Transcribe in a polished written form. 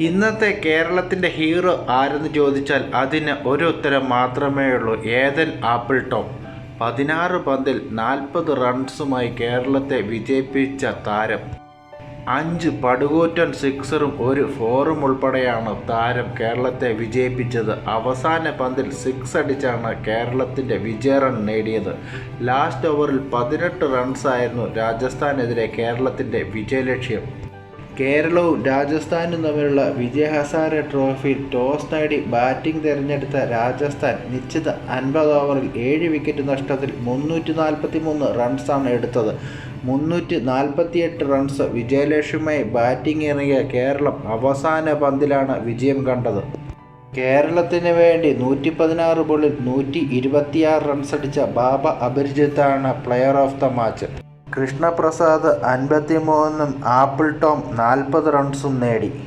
ഇന്നത്തെ കേരളത്തിൻ്റെ ഹീറോ ആരെന്ന് ചോദിച്ചാൽ അതിന് ഒരു ഉത്തരം മാത്രമേ ഉള്ളൂ. Eden apple Tom. 16 പന്തിൽ 40 റൺസുമായി കേരളത്തെ വിജയിപ്പിച്ച താരം. 5 പടുകൂറ്റൻ സിക്സറും ഒരു ഫോറും ഉൾപ്പെടെയാണ് താരം കേരളത്തെ വിജയിപ്പിച്ചത്. അവസാന പന്തിൽ സിക്സ് അടിച്ചാണ് കേരളത്തിൻ്റെ വിജയ റൺ നേടിയത്. ലാസ്റ്റ് ഓവറിൽ 18 റൺസായിരുന്നു രാജസ്ഥാനെതിരെ കേരളത്തിൻ്റെ വിജയലക്ഷ്യം. കേരളവും രാജസ്ഥാനും തമ്മിലുള്ള വിജയ് ഹസാരെ ട്രോഫിയിൽ ടോസ് നേടി ബാറ്റിംഗ് തിരഞ്ഞെടുത്ത രാജസ്ഥാൻ നിശ്ചിത 50 ഓവറിൽ 7 വിക്കറ്റ് നഷ്ടത്തിൽ 343 റൺസാണ് എടുത്തത്. 348 റൺസ് വിജയലക്ഷ്യമായി ബാറ്റിംഗ് ഇറങ്ങിയ കേരളം അവസാന പന്തിലാണ് വിജയം കണ്ടത്. കേരളത്തിന് വേണ്ടി 116 ബോളിൽ 126 റൺസടിച്ച ബാബ അപരിജിത്താണ് player of the match. Krishnaprasad 53ഉം ആപ്പിൾ ടോം 40 റൺസും നേടി.